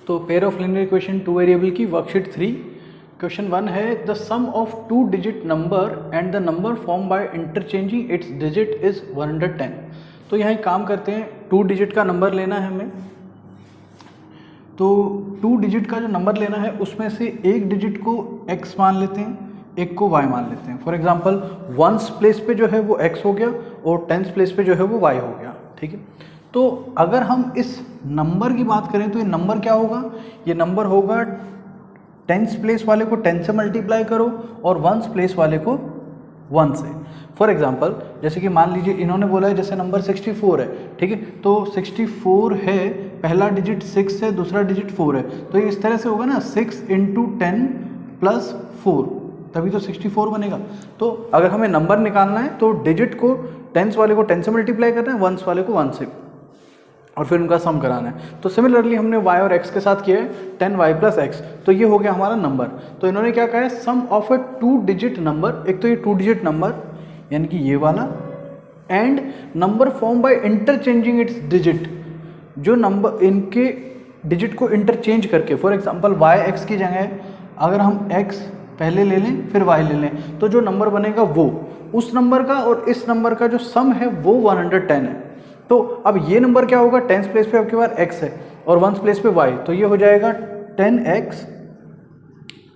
तो pair of linear equation two variable की worksheet 3 question 1 है the sum of two digit number and the number form by interchanging its digit is 110। तो यहाँ एक काम करते हैं, टू डिजिट का नंबर लेना है हमें। तो टू डिजिट का जो नंबर लेना है उसमें से एक डिजिट को x मान लेते हैं, एक को y मान लेते हैं। फॉर एग्जांपल वंस प्लेस पे जो है वो x हो गया और टेंस प्लेस पे जो है वो y हो गया। ठीक है, तो अगर हम इस नंबर की बात करें तो ये नंबर क्या होगा, ये नंबर होगा टेंस प्लेस वाले को 10 से मल्टीप्लाई करो और वंस प्लेस वाले को 1 से। फॉर एग्जांपल जैसे कि मान लीजिए इन्होंने बोला है जैसे नंबर 64 है, ठीक है, तो 64 है, पहला डिजिट 6 है, दूसरा डिजिट 4 है, तो ये इस तरह से होगा ना 6 × 10 + 4, तभी तो 64 बनेगा। तो अगर हमें नंबर निकालना है तो डिजिट को टेंस वाले को 10 से मल्टीप्लाई करना है, वंस वाले को 1 से, और फिर उनका सम कराना है। तो सिमिलरली हमने y और x के साथ किया है 10y + x, तो ये हो गया हमारा नंबर। तो इन्होंने क्या कहा है, sum of a two digit number, एक तो ये टू डिजिट नंबर यानी कि ये वाला, and number form by interchanging its digit, जो नंबर इनके डिजिट को इंटरचेंज करके, फॉर एग्जांपल y x की जगह अगर हम x पहले ले लें फिर y ले लें, तो जो नंबर बनेगा वो उस नंबर का और इस नंबर का जो सम है वो 110 है। तो अब ये नंबर क्या होगा, टेंस प्लेस पे आपके पास x है और वंस प्लेस पे y, तो ये हो जाएगा 10x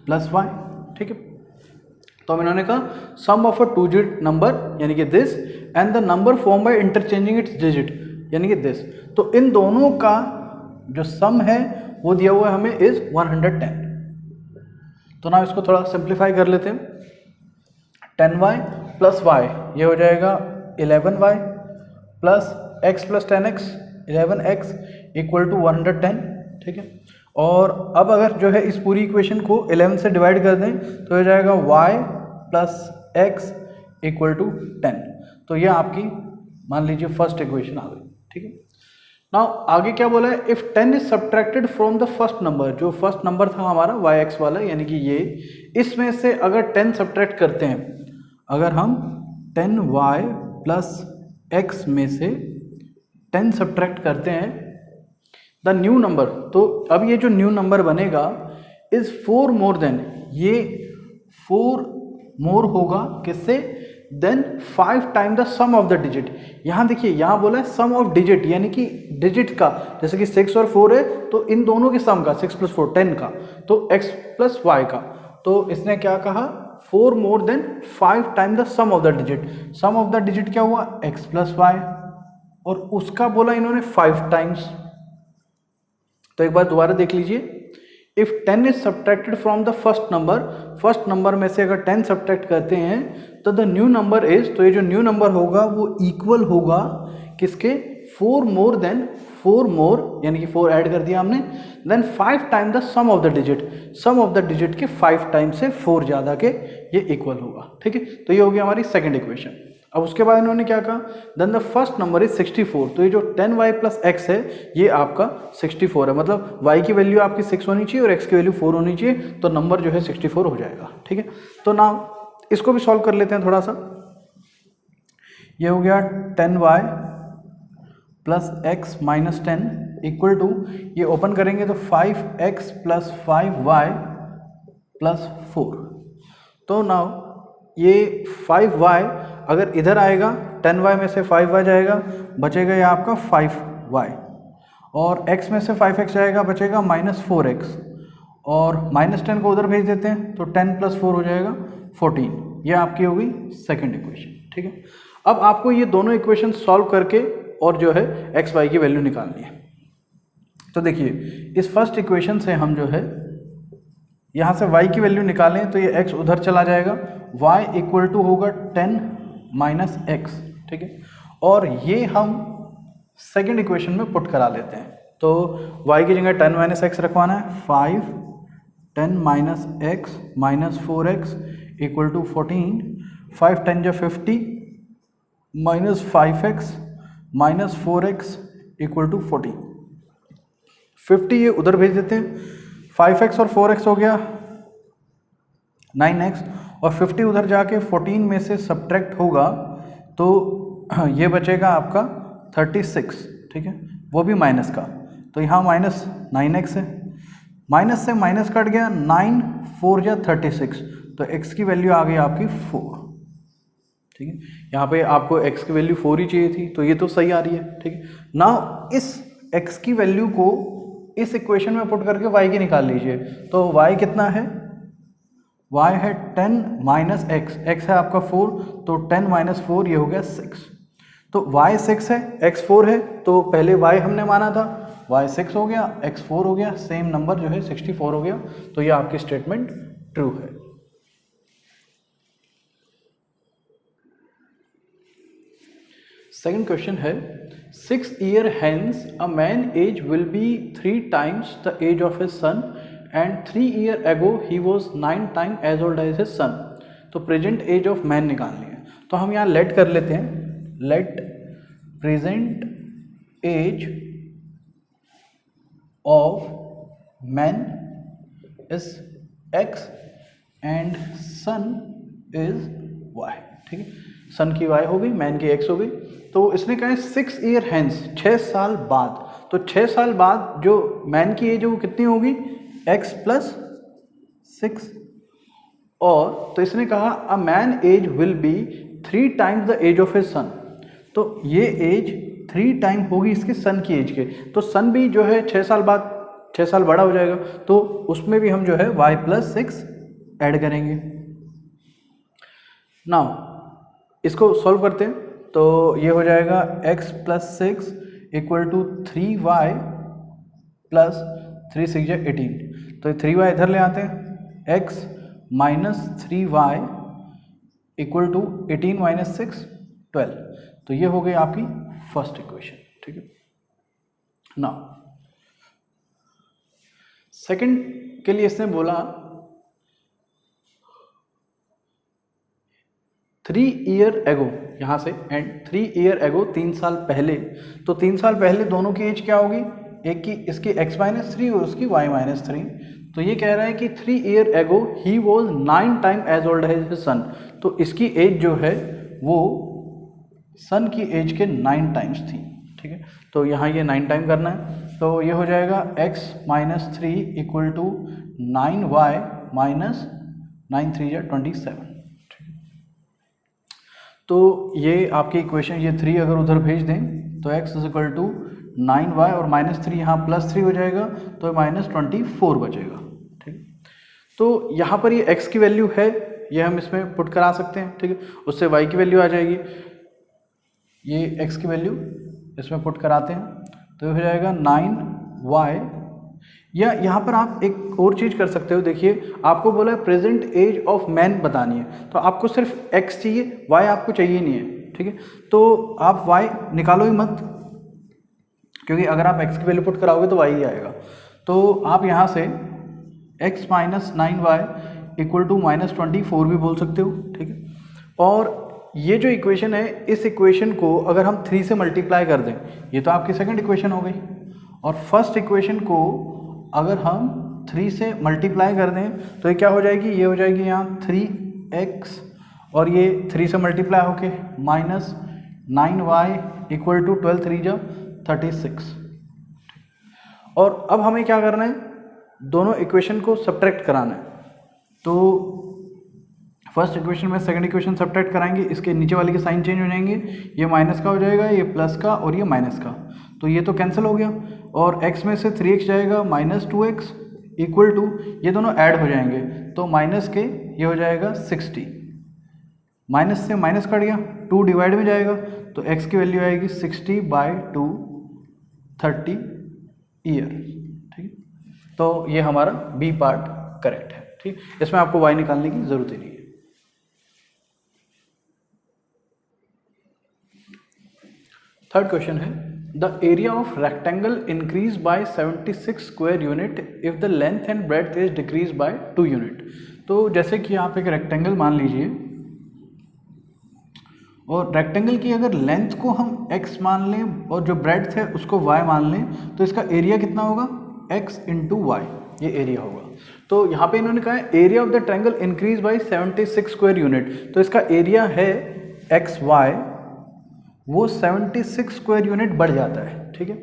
+ y। ठीक है, तो हम इन्होंने कहा sum of a two digit number यानी कि this and the number form by interchanging its digit यानी कि दिस, तो इन दोनों का जो सम है वो दिया हुआ है हमें इज 110। तो ना इसको थोड़ा सिंप्लीफाई कर लेते हैं, 10y + y ये हो जाएगा 11y + x + 10x 11x = 110। ठीक है, और अब अगर जो है इस पूरी इक्वेशन को 11 से डिवाइड कर दें तो हो जाएगा y + x = 10। तो ये आपकी मान लीजिए फर्स्ट इक्वेशन आ गई। ठीक है, नाउ आगे क्या बोला है, if 10 is subtracted from the first number, जो फर्स्ट नंबर था हमारा yx वाला यानी कि ये, इसमें से अगर 10 सब्ट्रैक्ट करते हैं, अगर हम 10y + x में से 10 सब्ट्रैक्ट करते हैं द न्यू नंबर, तो अब ये जो न्यू नंबर बनेगा इज 4 मोर देन, ये 4 मोर होगा किससे, then 5 time the sum of the digit. यहाँ देखिए यहाँ बोला है सम ऑफ डिजिट यानी कि डिजिट का, जैसे कि 6 और 4 है तो इन दोनों के सम का 6 + 4 10 का, तो x + y का, तो इसने क्या कहा 4 more than 5 time the sum of the digit. Sum of the digit क्या हुआ x + y, और उसका बोला इन्होंने 5 टाइम्स। तो एक बार दोबारा देख लीजिए, if 10 is subtracted from the first number, first number में से अगर 10 सब्ट्रैक्ट करते हैं तो द न्यू नंबर इज, तो ये जो न्यू नंबर होगा वो इक्वल होगा किसके, 4 मोर देन 4 मोर यानी कि 4 ऐड कर दिया हमने, then 5 time the sum of the digit, sum of the digit के 5 टाइम से 4 ज़्यादा के ये इक्वल होगा। ठीक है, तो ये हो गया हमारी सेकेंड इक्वेशन। अब उसके बाद इन्होंने क्या कहा, then the first number is 64, तो ये जो 10y + x है ये आपका 64 है, मतलब y की वैल्यू आपकी 6 होनी चाहिए और x की वैल्यू 4 होनी चाहिए, तो नंबर जो है 64 हो जाएगा। ठीक है, तो नाउ इसको भी सॉल्व कर लेते हैं थोड़ा सा। ये हो गया 10y + x - 10 = ये ओपन करेंगे तो 5x + 5y + 4। तो नाउ ये 5y अगर इधर आएगा 10y में से 5y जाएगा, बचेगा ये आपका 5y, और x में से 5x जाएगा, बचेगा -4x, और -10 को उधर भेज देते हैं तो 10 + 4 हो जाएगा 14। ये आपकी हो गई सेकंड इक्वेशन। ठीक है, अब आपको ये दोनों इक्वेशन सॉल्व करके और जो है x y की वैल्यू निकालनी है। तो देखिए इस फर्स्ट इक्वेशन से हम जो है यहाँ से y की वैल्यू निकालें तो ये x उधर चला जाएगा, y = होगा 10 - x। ठीक है, और ये हम सेकंड इक्वेशन में पुट करा लेते हैं, तो y की जगह 10 - x रखवाना है, 5 10 - x - 4x = 14, 5 10 × 50 -5x - 4x = 40, 50 ये उधर भेज देते हैं, 5x और 4x हो गया 9x, और 50 उधर जाके 14 में से सब्ट्रैक्ट होगा तो ये बचेगा आपका 36। ठीक है, वो भी माइनस का, तो यहाँ -9x है, माइनस से माइनस कट गया, 9 4 जा 36, तो x की वैल्यू आ गई आपकी 4। ठीक है, यहाँ पे आपको x की वैल्यू 4 ही चाहिए थी, तो ये तो सही आ रही है। ठीक है, नाउ इस x की वैल्यू को इस इक्वेशन में पुट करके y की निकाल लीजिए। तो y कितना है, y है 10 माइनस x है आपका 4, तो 10 माइनस 4 ये हो गया 6। तो y 6 है, x 4 है, तो पहले y हमने माना था, y 6 हो गया, x 4 हो गया, सेम नंबर जो है 64 हो गया। तो ये आपकी स्टेटमेंट ट्रू है। सेकंड क्वेश्चन है 6 year hence a man age will be 3 times the age of his son and 3 year ago he was 9 times as old as his son। तो प्रेजेंट एज ऑफ मैन निकालनी है, तो हम यहाँ let कर लेते हैं, let present age of man is x and son is y। ठीक है, सन की y हो गई, मैन की x हो गई। तो इसने कहा है 6 year hence, 6 साल बाद। तो 6 साल बाद जो मैन की एज है वो कितनी होगी, x प्लस 6, और तो इसने कहा a man age will be 3 times the age of his son. तो ये एज 3 टाइम होगी इसके सन की एज के, तो सन भी जो है 6 साल बाद 6 साल बड़ा हो जाएगा, तो उसमें भी हम जो है y प्लस 6 ऐड करेंगे। नाउ इसको सॉल्व करते हैं, तो ये हो जाएगा x plus 6 equal to 3y plus 3 6 18। तो 3y इधर ले आते हैं, x minus 3y equal to 18 minus 6 12। तो ये हो गई आपकी फर्स्ट इक्वेशन। ठीक है, नाउ सेकंड के लिए इसने बोला 3 year ago यहाँ से, एंड 3 year ago 3 साल पहले। तो 3 साल पहले दोनों की एज क्या होगी, एक की इसकी x माइनस 3 और उसकी y माइनस 3। तो ये कह रहा है कि 3 year ago he was 9 time as old as his son. तो इसकी एज जो है वो सन की एज के 9 टाइम्स थी। ठीक है, तो यहाँ ये 9 टाइम करना है, तो ये हो जाएगा x minus 3 equal to 9y minus 9 3 या 27। तो ये आपकी इक्वेशन, ये 3 अगर उधर भेज दें तो x is equal to 9y और माइनस 3 यहाँ प्लस 3 हो जाएगा, तो माइनस 24 बचेगा। ठीक, तो यहाँ पर ये x की वैल्यू है, ये हम इसमें पुट करा सकते हैं। ठीक है, उससे y की वैल्यू आ जाएगी, ये x की वैल्यू इसमें पुट कराते हैं, तो ये हो जाएगा 9y। या यहाँ पर आप एक और चीज़ कर सकते हो, देखिए आपको बोला है प्रेजेंट एज ऑफ मैन बतानी है, तो आपको सिर्फ x चाहिए, y आपको चाहिए नहीं है। ठीक है, तो आप y निकालो ही मत, क्योंकि अगर आप x की वैल्यू पुट कराओगे तो y ही आएगा। तो आप यहाँ से x minus 9y equal to minus 24 भी बोल सकते हो। ठीक है, और ये जो इक्वेशन है, इस इक्वेशन को अगर हम 3 से मल्टीप्लाई कर दें, ये तो आपकी सेकंड इक्वेशन हो गई, और फर्स्ट इक्वेशन को अगर हम 3 से मल्टीप्लाई कर दें तो ये क्या हो जाएगी, ये हो जाएगी यहाँ 3x, और ये 3 से मल्टीप्लाई होके माइनस 9y इक्वल टू 12 3 जा 36। और अब हमें क्या करना है, दोनों इक्वेशन को सब्ट्रैक्ट कराना है। तो फर्स्ट इक्वेशन में सेकंड इक्वेशन सब्ट्रैक्ट कराएंगे, इसके नीचे वाले के साइन चेंज हो जाएंगे, ये माइनस का हो जाएगा, ये प्लस का, और ये माइनस का, तो ये तो कैंसिल हो गया, और x में से 3x जाएगा, माइनस 2x इक्वल टू, ये दोनों ऐड हो जाएंगे, तो माइनस के ये हो जाएगा 60, माइनस से माइनस कट गया, 2 डिवाइड में जाएगा, तो x की वैल्यू आएगी 60/2 30 ईयर। ठीक, तो ये हमारा बी पार्ट करेक्ट है। ठीक, इसमें आपको y निकालने की जरूरत ही नहीं है। थर्ड क्वेश्चन है the area of rectangle increase by 76 square unit if the length and breadth is decrease by 2 unit. तो जैसे कि आप एक रेक्टेंगल मान लीजिए, और रेक्टेंगल की अगर लेंथ को हम x मान लें और जो ब्रेड्थ है उसको y मान लें, तो इसका एरिया कितना होगा, x इंटू वाई, ये एरिया होगा। तो यहाँ पे इन्होंने कहा है area of the triangle increase by 76 square unit, तो इसका एरिया है एक्स वाई, वो 76 स्क्वायर यूनिट बढ़ जाता है। ठीक है,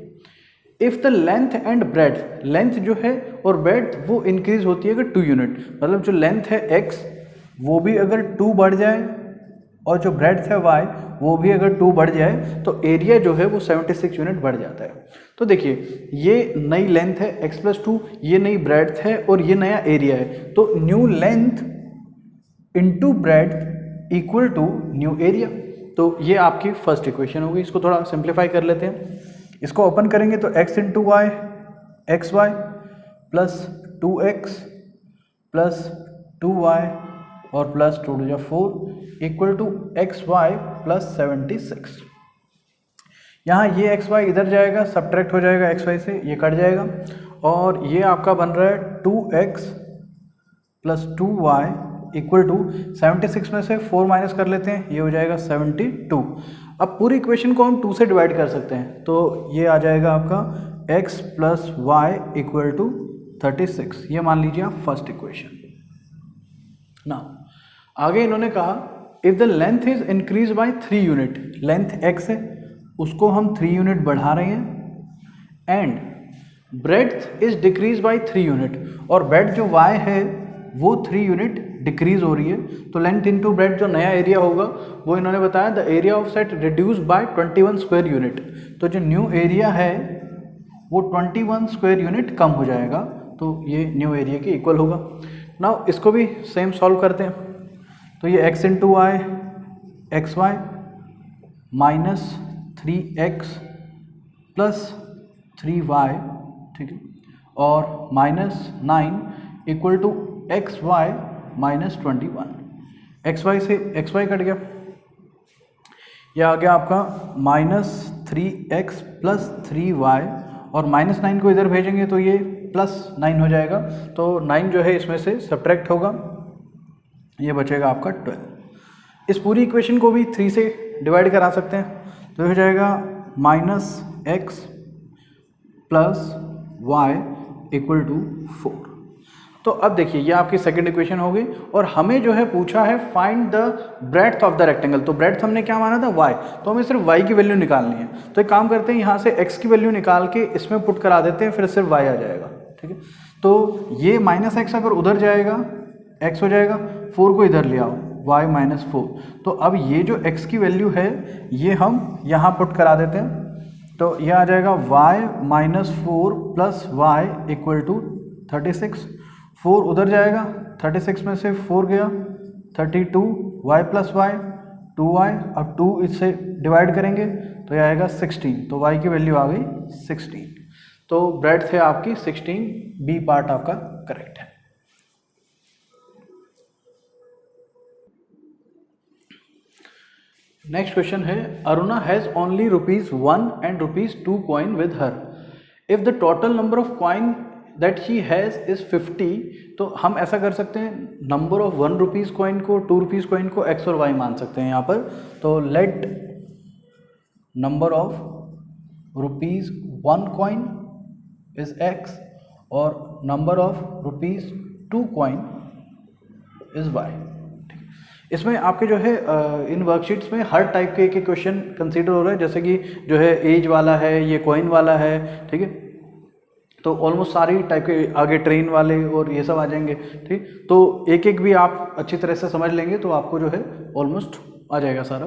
if the length and breadth, length जो है और ब्रेड्थ वो इंक्रीज होती है अगर 2 यूनिट, मतलब जो लेंथ है x वो भी अगर 2 बढ़ जाए और जो ब्रेड्थ है y वो भी अगर 2 बढ़ जाए तो एरिया जो है वो 76 यूनिट बढ़ जाता है। तो देखिए ये नई लेंथ है x+2, ये नई ब्रेड्थ है और ये नया एरिया है, तो new length into breadth equal to new area. तो ये आपकी फर्स्ट इक्वेशन होगी। इसको थोड़ा सिंप्लीफाई कर लेते हैं। इसको ओपन करेंगे तो x into y x y plus 2x plus 2y और plus 2 to 4 equal to xy plus 76। यहाँ ये xy इधर जाएगा, सब्ट्रैक्ट हो जाएगा xy से, ये कट जाएगा और ये आपका बन रहा है 2x plus 2y equal to 76 में से 4 माइनस कर लेते हैं, ये हो जाएगा 72। अब पूरी इक्वेशन को हम 2 से डिवाइड कर सकते हैं, तो ये आ जाएगा आपका x plus y equal to 36। ये मान लीजिए आप फर्स्ट इक्वेशन। ना आगे इन्होंने कहा if the length is increase by 3 unit, length x है उसको हम 3 यूनिट बढ़ा रहे हैं, and breadth is decrease by 3 unit, और ब्रेड्थ जो y है वो 3 यूनिट डिक्रीज हो रही है, तो लेंथ इनटू ब्रेड्थ जो नया एरिया होगा वो इन्होंने बताया the area of set reduce by 21 square unit. तो जो न्यू एरिया है वो 21 स्क्वायर यूनिट कम हो जाएगा, तो ये न्यू एरिया के इक्वल होगा। नाउ इसको भी सेम सॉल्व करते हैं, तो ये x into y x y minus 3x plus 3y, ठीक है, और minus 9 equal to x y minus 21। xy से xy कट गया, यह आ गया आपका माइनस 3x प्लस 3y और माइनस 9 को इधर भेजेंगे तो ये प्लस 9 हो जाएगा, तो 9 जो है इसमें से सब्ट्रैक्ट होगा, ये बचेगा आपका 12। इस पूरी इक्वेशन को भी 3 से डिवाइड करा सकते हैं, तो ये हो जाएगा minus x plus y equal to 4। तो अब देखिए ये आपकी सेकंड इक्वेशन हो गई, और हमें जो है पूछा है find the breadth of the rectangle. तो ब्रेड्थ हमने क्या माना था y, तो हमें सिर्फ y की वैल्यू निकालनी है। तो एक काम करते हैं, यहाँ से x की वैल्यू निकाल के इसमें पुट करा देते हैं, फिर सिर्फ y आ जाएगा, ठीक है। तो ये माइनस एक्स अगर उधर जाएगा x हो जाएगा, 4 को इधर ले आओ y माइनस 4। तो अब ये जो x की वैल्यू है ये हम यहाँ पुट करा देते हैं, तो यह आ जाएगा y minus 4 plus y equal to 36। 4 उधर जाएगा, 36 में से 4 गया 32, y प्लस वाई 2y, अब 2 इससे डिवाइड करेंगे तो यह आएगा 16, तो y की वैल्यू आ गई 16। तो ब्रेड्थ है आपकी 16, बी पार्ट आपका करेक्ट है। नेक्स्ट क्वेश्चन है Aruna has only ₹1 and ₹2 coin with her, if the total number of coin that she has is 50। तो हम ऐसा कर सकते हैं, नंबर ऑफ 1 रुपीज़ कॉइन को, 2 रुपीज़ कॉइन को x और y मान सकते हैं यहाँ पर। तो let number of ₹1 coin is x और number of ₹2 coin is y। इसमें आपके जो है इन वर्कशीट्स में हर टाइप के एक क्वेश्चन कंसीडर हो रहे हैं, जैसे कि जो है एज वाला है, ये कॉइन वाला है, ठीक है। तो ऑलमोस्ट सारी टाइप के आगे ट्रेन वाले और ये सब आ जाएंगे, ठीक। तो एक एक भी आप अच्छी तरह से समझ लेंगे तो आपको जो है ऑलमोस्ट आ जाएगा सारा।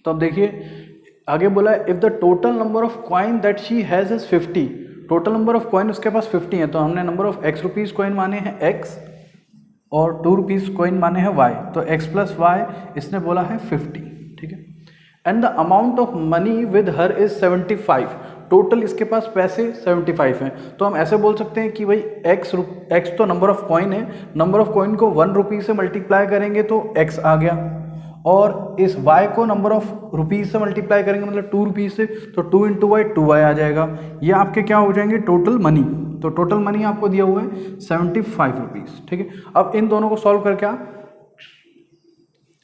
तो अब देखिए आगे बोला है if the total number of coin that she has is 50, total number of coin उसके पास 50 है, तो हमने number of x rupees coin माने हैं x और 2 रुपीज़ कॉइन माने हैं y, तो x प्लस वाई इसने बोला है 50, ठीक है। And the amount of money with her is 75, total इसके पास पैसे 75 हैं। तो हम ऐसे बोल सकते हैं कि भाई x तो नंबर ऑफ कॉइन है, नंबर ऑफ कॉइन को 1 रुपी से मल्टीप्लाई करेंगे तो x आ गया, और इस y को नंबर ऑफ रुपीज़ से मल्टीप्लाई करेंगे मतलब 2 रुपीज़ से, तो 2 इंटू वाई 2y आ जाएगा। ये आपके क्या हो जाएंगे टोटल मनी, तो टोटल मनी आपको दिया हुआ है 75 रुपीज़, ठीक है। अब इन दोनों को सॉल्व करके आप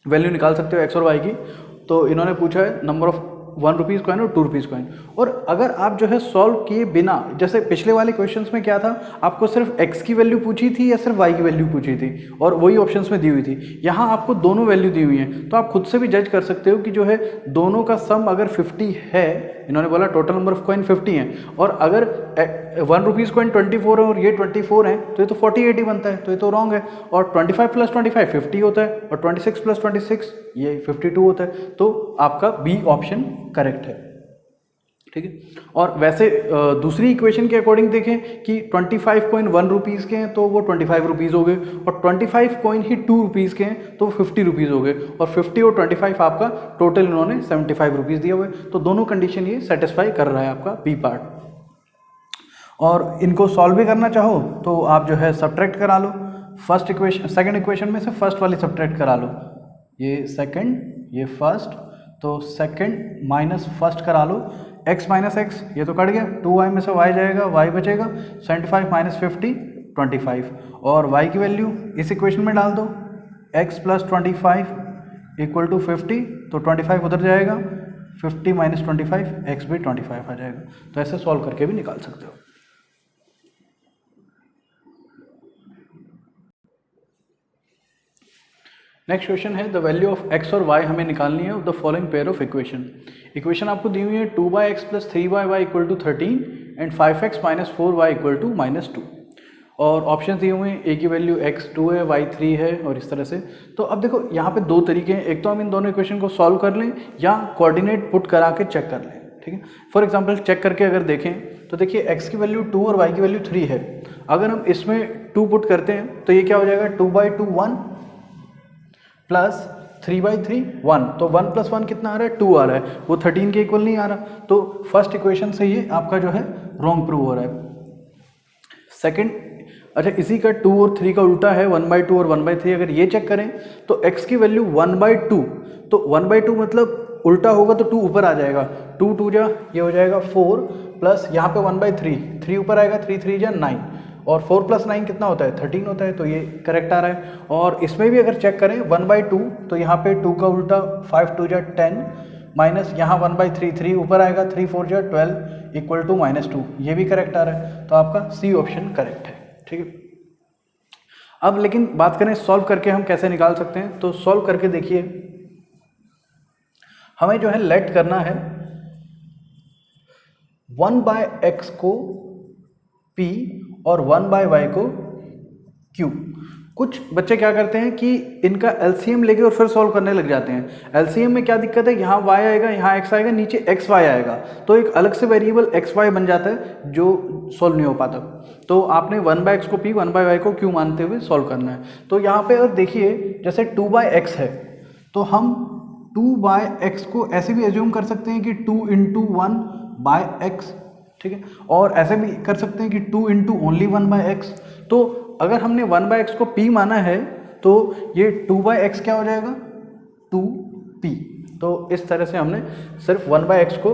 वैल्यू निकाल सकते हो x और y की। तो इन्होंने पूछा है नंबर ऑफ 1 रुपीज़ कॉइन और 2 रुपीज़ कॉइन, और अगर आप जो है सॉल्व किए बिना, जैसे पिछले वाले क्वेश्चंस में क्या था, आपको सिर्फ x की वैल्यू पूछी थी या सिर्फ y की वैल्यू पूछी थी, और वही ऑप्शंस में दी हुई थी। यहाँ आपको दोनों वैल्यू दी हुई हैं, तो आप खुद से भी जज कर सकते हो कि जो है दोनों का सम अगर 50 है इन्होंने बोला टोटल नंबर ऑफ कॉइन 50 हैं, और अगर 1 रुपीज़ कॉइन 24 है और ये 24 है तो ये तो 48 ही बनता है, तो ये तो रॉन्ग है। और 25 प्लस 25 50 होता है, और 26 प्लस 26 ये 52 होता है, तो आपका बी ऑप्शन करेक्ट है। ठीक है। और वैसे दूसरी इक्वेशन के अकॉर्डिंग देखें कि 25 कॉइन 1 रुपीज़ के हैं तो वो 25 रुपीज़ हो गए, और 25 कॉइन ही 2 रुपीज़ के हैं तो 50 रुपीज़ हो गए, और 50 और 25 आपका टोटल इन्होंने 75 रुपीज़ दिया हुआ है, तो दोनों कंडीशन ये सेटिस्फाई कर रहा है आपका बी पार्ट। और इनको सॉल्व भी करना चाहो तो आप जो है सब्ट्रैक्ट करा लो, फर्स्ट इक्वेशन सेकंड इक्वेशन में से फर्स्ट वाली सब्ट्रैक्ट करा लो, ये सेकंड ये फर्स्ट, तो सेकंड माइनस फर्स्ट करा लो, x माइनस एक्स ये तो कट गया, 2y में से y जाएगा, y बचेगा, 75 माइनस 50 25, और y की वैल्यू इस इक्वेशन में डाल दो, x प्लस 25 इक्वल टू 50, तो 25 उधर जाएगा, 50 माइनस 25 x भी 25 आ जाएगा। तो ऐसे सॉल्व करके भी निकाल सकते हो। नेक्स्ट क्वेश्चन है द वैल्यू ऑफ x और y हमें निकालनी है of the following pair of equation. Equation आपको दी हुई है 2x plus 3y equal to 13 and 5x minus 4y equal to -2, और ऑप्शन दिए हुए हैं, a की वैल्यू x 2 है, y 3 है, और इस तरह से। तो अब देखो यहाँ पे दो तरीके हैं, एक तो हम इन दोनों इक्वेशन को सॉल्व कर लें या कोऑर्डिनेट पुट करा के चेक कर लें। ठीक है। फॉर एग्जांपल चेक करके अगर देखें तो देखिए x की वैल्यू 2 और y की वैल्यू 3 है, अगर हम इसमें 2 पुट करते हैं तो ये क्या हो जाएगा, 2/2 1 प्लस 3/3 1, तो 1 प्लस 1 कितना आ रहा है, 2 आ रहा है, वो 13 के इक्वल नहीं आ रहा, तो फर्स्ट इक्वेशन से ये आपका जो है रॉन्ग प्रूव हो रहा है। सेकंड, अच्छा इसी का 2 और 3 का उल्टा है 1/2 और 1/3, अगर ये चेक करें तो x की वैल्यू 1/2, तो 1/2 मतलब उल्टा होगा तो 2 ऊपर आ जाएगा, 2 2 जा ये हो जाएगा 4, प्लस यहाँ पे 1/3, 3 ऊपर आएगा, 3 3 जा 9, और 4 प्लस 9 कितना होता है, 13 होता है, तो ये करेक्ट आ रहा है। और इसमें भी अगर चेक करें 1/2, तो यहाँ पे 2 का उल्टा 5 2 जा 10, माइनस यहाँ 1/3, 3 ऊपर आएगा, 3 4 जा 12 इक्वल टू -2, ये भी करेक्ट आ रहा है, तो आपका सी ऑप्शन करेक्ट है। ठीक है। अब लेकिन बात करें सॉल्व करके हम कैसे निकाल सकते हैं, तो सॉल्व करके देखिए हमें जो है लेट करना है 1/x को p और 1/y को q। कुछ बच्चे क्या करते हैं कि इनका एलसीएम लेके और फिर सॉल्व करने लग जाते हैं। एलसीएम में क्या दिक्कत है, यहाँ y आएगा, यहाँ x आएगा, नीचे xy आएगा, तो एक अलग से वेरिएबल xy बन जाता है जो सॉल्व नहीं हो पाता। तो आपने 1/x को p 1/y को q मानते हुए सॉल्व करना है। तो यहाँ पे अगर देखिए जैसे 2/x है तो हम 2/x को ऐसे भी एज्यूम कर सकते हैं कि 2 × 1/x, ठीक है, और ऐसे भी कर सकते हैं कि 2 × ओनली 1/x। तो अगर हमने 1/x को p माना है तो ये 2/x क्या हो जाएगा, 2p। तो इस तरह से हमने सिर्फ 1/x को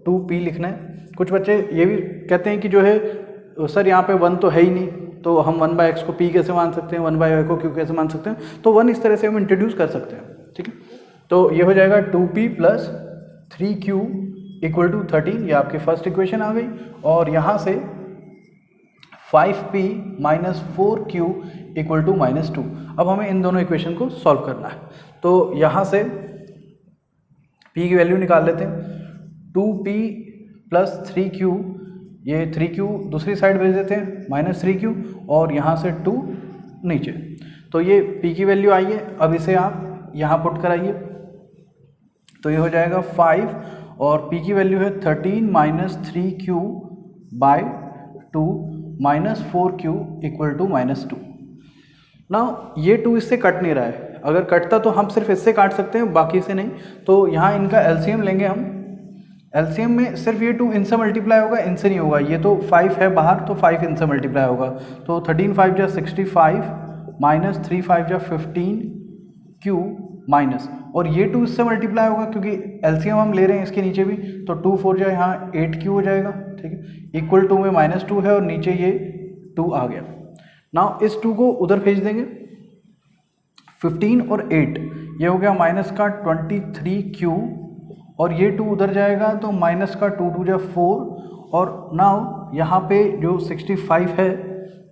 2p लिखना है। कुछ बच्चे ये भी कहते हैं कि जो है सर यहाँ पे 1 तो है ही नहीं, तो हम 1/x को p कैसे मान सकते हैं, 1/y को q कैसे मान सकते हैं, तो 1 इस तरह से हम इंट्रोड्यूस कर सकते हैं। ठीक है, तो ये हो जाएगा 2p + 3q = 13, ये आपकी फर्स्ट इक्वेशन आ गई। और यहाँ से 5p - 4q = -2। अब हमें इन दोनों इक्वेशन को सॉल्व करना है, तो यहाँ से p की वैल्यू निकाल लेते हैं। 2p + 3q, ये 3q दूसरी साइड भेज देते हैं, -3q, और यहाँ से 2 नीचे। तो ये p की वैल्यू आई है, अब इसे आप यहाँ पुट कराइए, तो ये हो जाएगा 5, और p की वैल्यू है 13 - 3q/2 -4q = -2। ना ये 2 इससे कट नहीं रहा है, अगर कटता तो हम सिर्फ इससे काट सकते हैं, बाकी से नहीं। तो यहाँ इनका एलसीएम लेंगे हम, एलसीएम में सिर्फ ये 2 इनसे मल्टीप्लाई होगा, इनसे नहीं होगा। ये तो 5 है बाहर, तो 5 इनसे मल्टीप्लाई होगा, तो 13 5 जा 65 -3 5 जा 15q माइनस, और ये 2 इससे मल्टीप्लाई होगा क्योंकि एलसीएम हम ले रहे हैं इसके नीचे भी, तो 2 4 जा यहाँ 8q हो जाएगा। ठीक है, =2 में -2 है और नीचे ये 2 आ गया। नाउ इस 2 को उधर भेज देंगे, 15 और 8 ये हो गया -23q, और ये 2 उधर जाएगा तो -2 2 जा 4, और नाउ यहाँ पे जो 65 है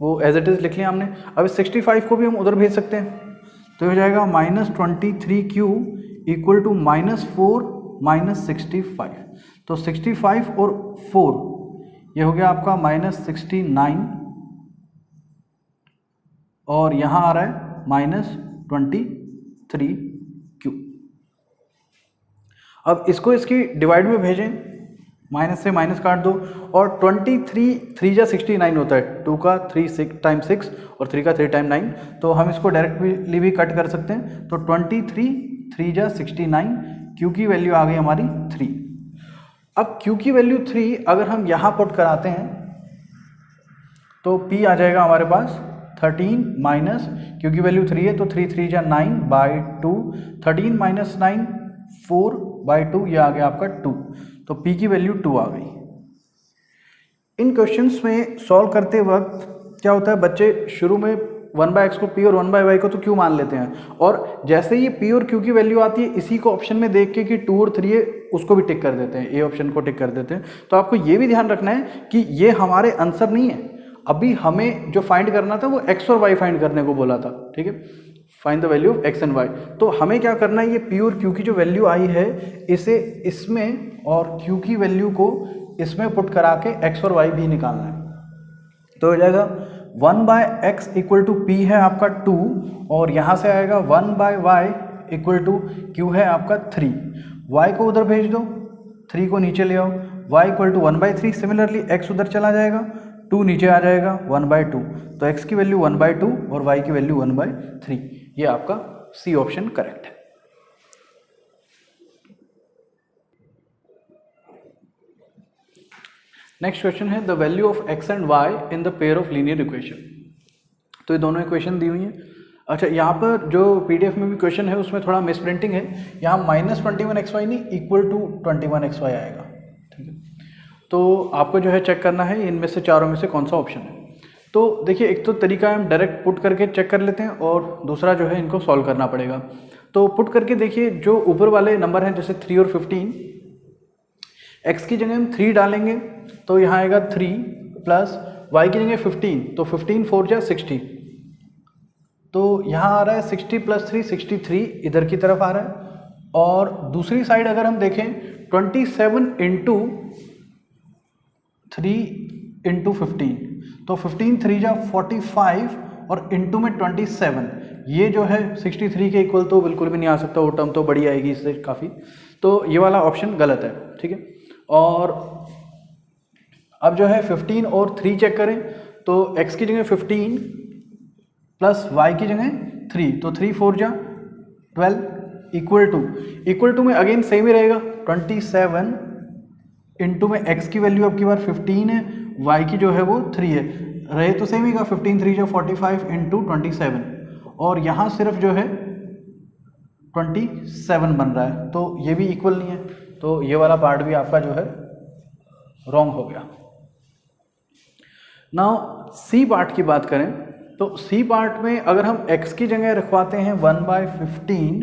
वो एज इट इज़ लिख लिया हमने। अब इस 65 को भी हम उधर भेज सकते हैं, तो हो जाएगा -23q = -4 - 65। तो 65 और 4 ये हो गया आपका -69 और यहाँ आ रहा है -23Q। अब इसको इसकी डिवाइड में भेजें, माइनस से माइनस काट दो और 23 3 जा 69 होता है, 2 का 3 टाइम 6 और 3 का 3 टाइम 9, तो हम इसको डायरेक्टली भी कट कर सकते हैं। तो 23 3 जा 69, Q की वैल्यू आ गई हमारी 3। अब Q की वैल्यू 3 अगर हम यहाँ पुट कराते हैं तो P आ जाएगा हमारे पास 13 माइनस Q की वैल्यू 3 है तो 3 3 जा 9/2, 13 माइनस 9 4/2, ये आ गया आपका 2, तो P की वैल्यू 2 आ गई। इन क्वेश्चंस में सॉल्व करते वक्त क्या होता है, बच्चे शुरू में 1/x को P और 1/y को तो Q मान लेते हैं, और जैसे ही P और Q की वैल्यू आती है इसी को ऑप्शन में देख के कि 2 और 3 है उसको भी टिक कर देते हैं, ए ऑप्शन को टिक कर देते हैं। तो आपको ये भी ध्यान रखना है कि ये हमारे आंसर नहीं है, अभी हमें जो फाइंड करना था वो x और y फाइंड करने को बोला था, ठीक है, find the value of x and y। तो हमें क्या करना है, ये P और Q की जो वैल्यू आई है इसे इसमें और Q की वैल्यू को इसमें पुट करा के x और y भी निकालना है। तो हो जाएगा 1/x इक्वल टू P है आपका 2 और यहाँ से आएगा 1/y इक्वल टू Q है आपका 3, y को उधर भेज दो, 3 को नीचे ले आओ, y equal to 1/3, similarly x उधर चला जाएगा, 2 नीचे आ जाएगा 1/2, तो x की वैल्यू 1/2 और y की वैल्यू 1/3, ये आपका सी ऑप्शन करेक्ट है। नेक्स्ट क्वेश्चन है the value of x and y in the pair of linear equation. तो ये दोनों इक्वेशन दी हुई हैं। अच्छा, यहाँ पर जो PDF में भी क्वेश्चन है उसमें थोड़ा मिसप्रिंटिंग है, यहाँ -21xy नहीं इक्वल टू 21xy आएगा, ठीक है। तो आपको जो है चेक करना है इनमें से चारों में से कौन सा ऑप्शन है। तो देखिए, एक तो तरीका हम डायरेक्ट पुट करके चेक कर लेते हैं और दूसरा जो है इनको सॉल्व करना पड़ेगा। तो पुट करके देखिए, जो ऊपर वाले नंबर हैं जैसे 3 और 15, x की जगह हम 3 डालेंगे तो यहाँ आएगा 3 प्लस y की जगह 15, तो 15 4 जा 60, तो यहाँ आ रहा है 60 प्लस 3 63 इधर की तरफ आ रहा है। और दूसरी साइड अगर हम देखें 27 इंटू 3 इंटू 15, तो 15 3 जा 45 और इंटू में 27, ये जो है 63 के इक्वल तो बिल्कुल भी नहीं आ सकता, वो टर्म तो बड़ी आएगी इससे काफ़ी, तो ये वाला ऑप्शन गलत है, ठीक है। और अब जो है 15 और 3 चेक करें तो x की जगह 15 प्लस y की जगह 3, तो 3 4 जा 12 इक्वल टू में अगेन सेम ही रहेगा 27 इंटू में x की वैल्यू अब की बार 15 है, y की जो है वो 3 है, रहे तो सेम ही का 15 3 जा 45 इंटू 27, और यहाँ सिर्फ जो है 27 बन रहा है, तो ये भी इक्वल नहीं है, तो ये वाला पार्ट भी आपका जो है रॉन्ग हो गया। नाउ सी पार्ट की बात करें तो सी पार्ट में अगर हम x की जगह रखवाते हैं 1/15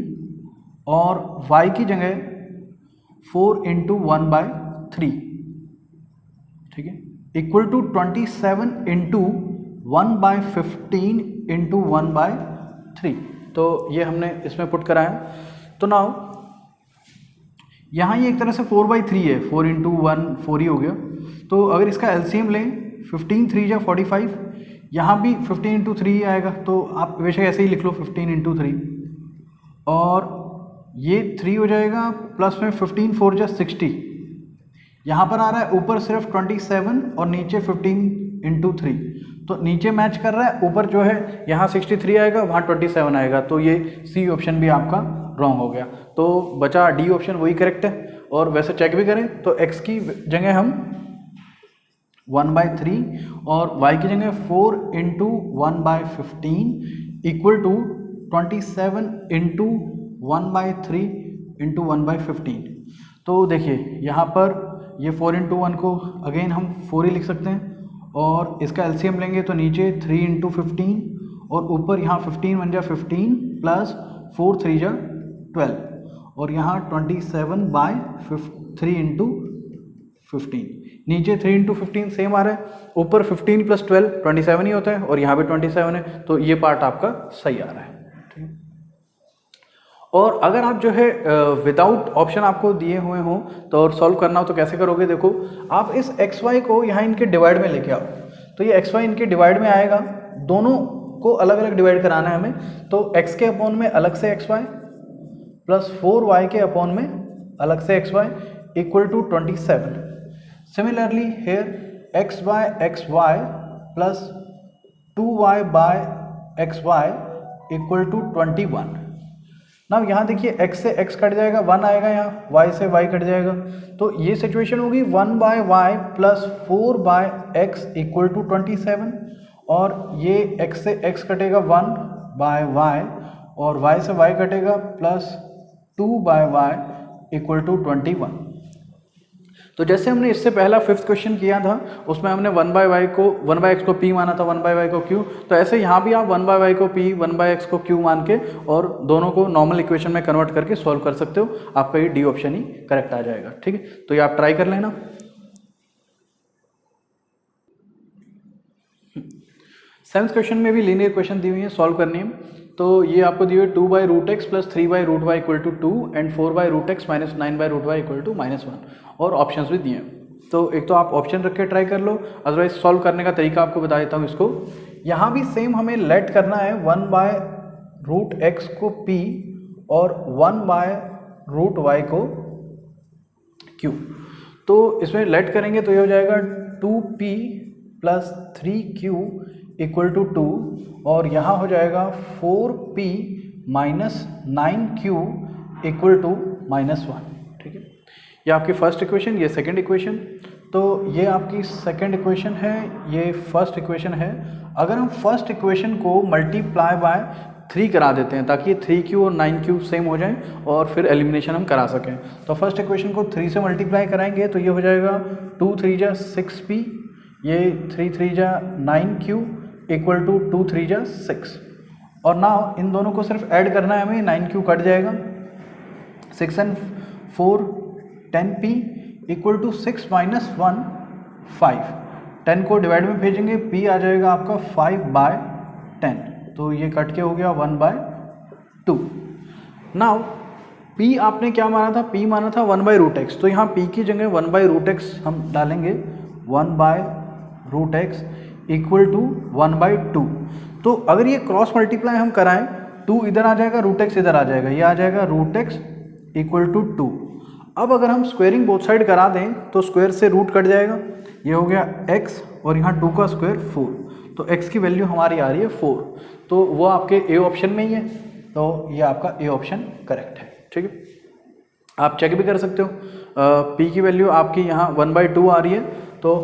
और y की जगह 4 इंटू 1/3, ठीक है, इक्वल टू 27 इंटू 1/15 इंटू 1/3, तो ये हमने इसमें पुट कराया। तो नाउ यहाँ ये एक तरह से 4/3 है, 4 इंटू 1 4 ही हो गया, तो अगर इसका एलसीएम लें 15 3 जा 45, यहाँ भी 15 इंटू 3 आएगा, तो आप वैसे ऐसे ही लिख लो 15 इंटू 3, और ये 3 हो जाएगा प्लस में 15 4 जा 60, यहाँ पर आ रहा है ऊपर सिर्फ 27 और नीचे 15 इंटू 3, तो नीचे मैच कर रहा है, ऊपर जो है यहाँ 63 आएगा वहाँ 27 आएगा, तो ये सी ऑप्शन भी आपका रॉन्ग हो गया। तो बचा डी ऑप्शन, वही करेक्ट है। और वैसे चेक भी करें तो x की जगह हम 1/3 और y की जगह 4 into 1/15 equal to 27 into 1/3 into 1/15, तो देखिए यहाँ पर ये 4 इंटू 1 को अगेन हम 4 ही लिख सकते हैं, और इसका एलसीएम लेंगे तो नीचे 3 इंटू 15 और ऊपर यहाँ 15 1 जा 15 प्लस 4 3 जा 12, और यहाँ 27/3 इंटू 15, नीचे 3 इंटू 15 सेम आ रहा है, ऊपर 15 प्लस 12 27 ही होता है, और यहाँ भी 27 है, तो ये पार्ट आपका सही आ रहा है, ठीक है। और अगर आप जो है विदाउट ऑप्शन आपको दिए हुए हों तो और सॉल्व करना हो तो कैसे करोगे, देखो आप इस एक्स वाई को यहाँ इनके डिवाइड में लेके आओ, तो ये एक्स वाई इनके डिवाइड में आएगा, दोनों को अलग अलग डिवाइड कराना है हमें, तो x के अपॉन में अलग से एक्स वाई प्लस 4y के अपॉन में अलग से x y equal to 27। Similarly here x by x y plus 2y by x y equal to 21। ना यहाँ देखिए x से x कट जाएगा, 1 आएगा, यहाँ y से y कट जाएगा, तो ये सिचुएशन होगी 1 by y plus 4 by x equal to 27, और ये x से x कटेगा 1 बाय y और y से y कटेगा plus 2 by y equal to 21। तो जैसे हमने इससे पहला फिफ्थ क्वेश्चन किया था उसमें हमने 1 बाय वाई को 1 बाय एक्स को p माना था, 1 बाय वाई को q, तो ऐसे यहाँ भी आप 1 बाय वाई को p 1 बाय एक्स को q मान के और दोनों को नॉर्मल इक्वेशन में कन्वर्ट करके सॉल्व कर सकते हो, आपका ये डी ऑप्शन ही करेक्ट आ जाएगा। ठीक है, तो ये आप ट्राई कर लेना। सेवंथ क्वेश्चन में भी लीनियर क्वेश्चन दी हुई है, सॉल्व करनी है। तो ये आपको दी हुई है 2 by root x plus 3 by root y equal to 2 and 4 by root x minus 9 by root y equal to -1, और ऑप्शंस भी दिए हैं। तो एक तो आप ऑप्शन रख के ट्राई कर लो, अदरवाइज सॉल्व करने का तरीका आपको बता देता हूँ इसको। यहाँ भी सेम हमें लेट करना है 1 बाय रूट एक्स को p और 1 बाय रूट वाई को q। तो इसमें लेट करेंगे तो ये हो जाएगा 2p plus 3q equal to 2, और यहाँ हो जाएगा 4p minus 9q equal to -1। ठीक है, ये आपकी फर्स्ट इक्वेशन, ये सेकंड इक्वेशन। तो ये आपकी सेकंड इक्वेशन है, ये फर्स्ट इक्वेशन है। अगर हम फर्स्ट इक्वेशन को मल्टीप्लाई बाय 3 करा देते हैं ताकि 3q और 9q सेम हो जाएं और फिर एलिमिनेशन हम करा सकें, तो फर्स्ट इक्वेशन को 3 से मल्टीप्लाई कराएंगे तो ये हो जाएगा 2 3 जा 6p, ये 3 3 जा 9q इक्वल टू 2 3 जा 6, और ना इन दोनों को सिर्फ ऐड करना है हमें, 9q कट जाएगा, 6 and 4 10p equal to 6 minus 1 5, 10 को डिवाइड में भेजेंगे, p आ जाएगा आपका 5 बाय 10, तो ये कट के हो गया 1 बाय 2। नाउ p आपने क्या माना था, p माना था 1 बाय रूट एक्स, तो यहाँ p की जगह 1 बाय रूट एक्स हम डालेंगे, 1 by root x equal to 1 by 2। तो अगर ये क्रॉस मल्टीप्लाई हम कराएं, 2 इधर आ जाएगा, रूट एक्स इधर आ जाएगा, ये आ जाएगा रूट एक्स इक्वल टू 2। अब अगर हम स्क्वेयरिंग बोथ साइड करा दें तो स्क्वायर से रूट कट जाएगा, ये हो गया x और यहाँ 2 का स्क्वायर 4, तो x की वैल्यू हमारी आ रही है 4, तो वो आपके ए ऑप्शन में ही है, तो ये आपका ए ऑप्शन करेक्ट है। ठीक है, आप चेक भी कर सकते हो, p की वैल्यू आपकी यहाँ 1 बाई 2 आ रही है, तो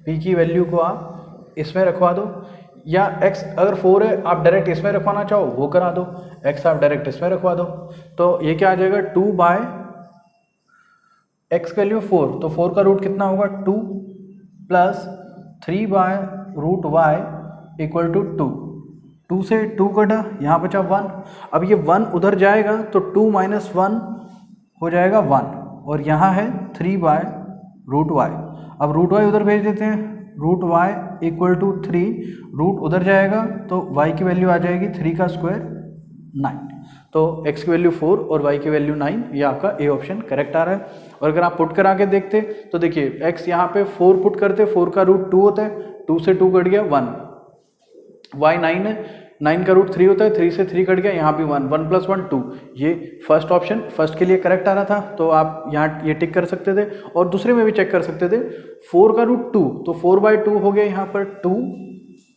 p की वैल्यू को आप इसमें रखवा दो, या x अगर 4 है आप डायरेक्ट इसमें रखवाना चाहो वो करा दो, x आप डायरेक्ट इसमें रखवा दो, तो ये क्या आ जाएगा 2 बाय x वैल्यू 4, तो 4 का रूट कितना होगा 2 plus 3 by root y equal to 2, 2 से 2 कटा, यहाँ बचा 1, अब ये 1 उधर जाएगा तो 2 माइनस 1 हो जाएगा 1, और यहाँ है 3 बाय रूट y, अब रूट y उधर भेज देते हैं, root y equal to 3, root उधर जाएगा तो y की वैल्यू आ जाएगी 3 का स्क्वायर 9, तो x की वैल्यू 4 और y की वैल्यू 9, ये आपका ए ऑप्शन करेक्ट आ रहा है। और अगर आप पुट करा के देखते तो देखिए x यहाँ पे 4 पुट करते, 4 का रूट 2 होता है, 2 से 2 कट गया 1, y 9 है, 9 का रूट 3 होता है, 3 से 3 कट गया, यहाँ भी 1, 1 प्लस 1 2, ये फर्स्ट ऑप्शन फर्स्ट के लिए करेक्ट आ रहा था, तो आप यहाँ ये टिक कर सकते थे, और दूसरे में भी चेक कर सकते थे, 4 का रूट 2, तो 4 बाई 2 हो गया यहाँ पर 2,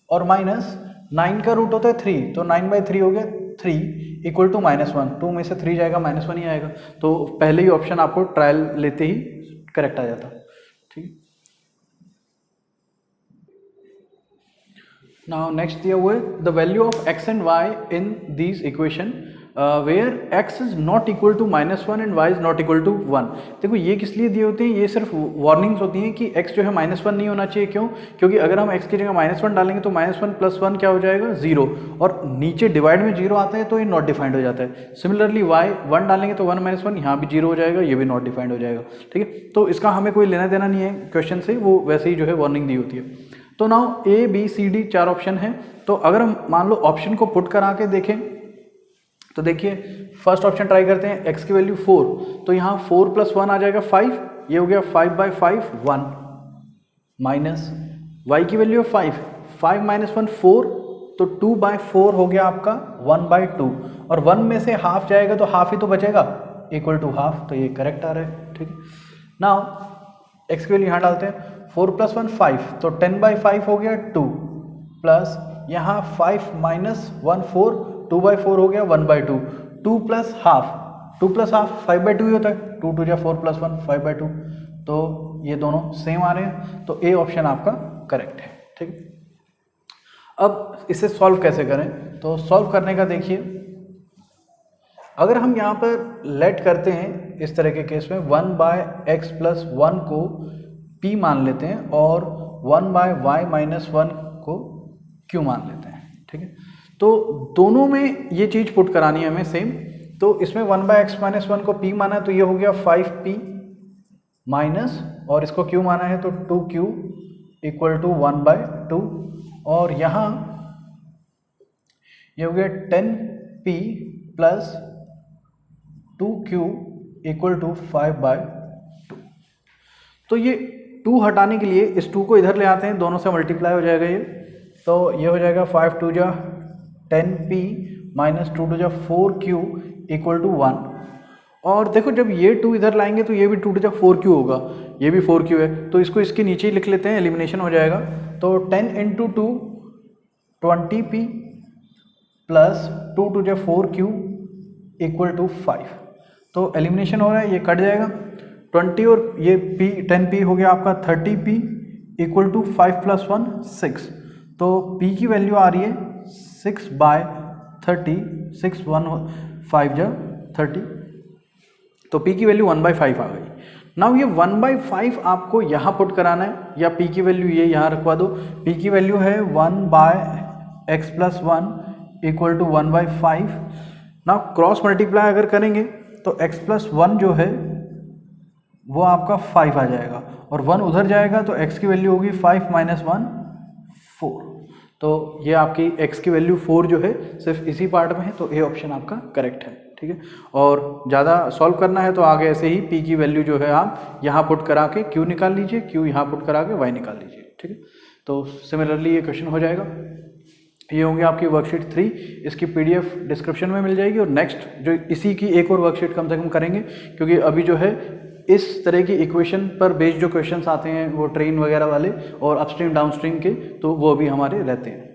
और माइनस 9 का रूट होता है 3, तो 9 बाई 3 हो गया 3 इक्वल टू -1, 2 में से 3 जाएगा -1 ही आएगा, तो पहले ही ऑप्शन आपको ट्रायल लेते ही करेक्ट आ जाता। ठीक है, now next दिया हुआ है the value of x and y in these equation where x is not equal to -1 and y is not equal to 1। देखो ये किस लिए दिए होते हैं, ये सिर्फ वार्निंग्स होती हैं कि x जो है -1 नहीं होना चाहिए, क्यों, क्योंकि अगर हम x की जगह -1 डालेंगे तो -1 प्लस 1 क्या हो जाएगा 0, और नीचे डिवाइड में 0 आता है तो ये नॉट डिफाइंड हो जाता है। सिमिलरली y 1 डालेंगे तो 1 - 1 यहाँ भी 0 हो जाएगा, ये भी नॉट डिफाइंड हो जाएगा। ठीक है, तो इसका हमें कोई लेना देना नहीं है क्वेश्चन से, वो वैसे ही जो है वार्निंग दी होती है। तो now A B C D 4 option है, तो अगर हम मान लो ऑप्शन को पुट करा के देखें तो देखिए फर्स्ट ऑप्शन ट्राई करते हैं, x की वैल्यू 4, तो यहाँ 4 + 1 आ जाएगा 5, ये हो गया 5/5 1, माइनस y की वैल्यू 5, 5 - 1 4, तो 2/4 हो गया आपका 1/2, और 1 में से हाफ जाएगा तो हाफ ही तो बचेगा, इक्वल टू हाफ, तो ये करेक्ट आ रहा है। ठीक है, नाउ x की वैल्यू यहाँ डालते हैं, 4 + 1 5, तो 10/5 हो गया 2, प्लस यहाँ 5 - 1 4, 2/4 हो गया 1/2, 2 + हाफ, 2 + हाफ 5/2 ही होता है, 2 × 2 = 4 + 1 5/2, तो ये दोनों सेम आ रहे हैं, तो ए ऑप्शन आपका करेक्ट है। ठीक है, अब इसे सॉल्व कैसे करें, तो सॉल्व करने का देखिए, अगर हम यहाँ पर लेट करते हैं इस तरह के केस में 1/x + 1 को p मान लेते हैं और 1/y - 1 को q मान लेते हैं। ठीक है, तो दोनों में ये चीज़ पुट करानी है हमें सेम, तो इसमें 1/x - 1 को p माना है तो ये हो गया 5p माइनस, और इसको q माना है तो 2q = 1/2, और यहाँ ये हो गया 10p + 2q = 5/2। तो ये 2 हटाने के लिए इस 2 को इधर ले आते हैं, दोनों से मल्टीप्लाई हो जाएगा ये, तो ये हो जाएगा 5 × 2 = 10p - 2 × 4q = 1, और देखो जब ये 2 इधर लाएंगे तो ये भी 2 × 4q होगा, ये भी 4q है, तो इसको इसके नीचे ही लिख लेते हैं, एलिमिनेशन हो जाएगा, तो 10 × 2 20p + 2 × 4q = 5, तो एलिमिनेशन हो रहा है, ये कट जाएगा 20, और ये p 10p हो गया आपका 30p = 5 + 1 6, तो p की वैल्यू आ रही है 6/30, 6 1 5 × 30, तो p की वैल्यू 1/5 आ गई। नाउ ये 1/5 आपको यहाँ पुट कराना है, या p की वैल्यू ये यहाँ रखवा दो, p की वैल्यू है 1/x + 1 = 1/5। नाउ क्रॉस मल्टीप्लाई अगर करेंगे तो x + 1 जो है वो आपका 5 आ जाएगा, और 1 उधर जाएगा तो x की वैल्यू होगी 5 - 1 4, तो ये आपकी x की वैल्यू 4 जो है सिर्फ इसी पार्ट में है, तो ए ऑप्शन आपका करेक्ट है। ठीक है, और ज़्यादा सॉल्व करना है तो आगे ऐसे ही p की वैल्यू जो है आप यहाँ पुट करा के q निकाल लीजिए, q यहाँ पुट करा के y निकाल लीजिए। ठीक है, तो सिमिलरली ये क्वेश्चन हो जाएगा। ये होंगे आपकी वर्कशीट 3, इसकी PDF डिस्क्रिप्शन में मिल जाएगी, और नेक्स्ट जो इसी की एक और वर्कशीट कम से कम करेंगे, क्योंकि अभी जो है इस तरह की इक्वेशन पर बेस्ड जो क्वेश्चंस आते हैं वो ट्रेन वगैरह वाले और अपस्ट्रीम डाउनस्ट्रीम के, तो वो भी हमारे रहते हैं।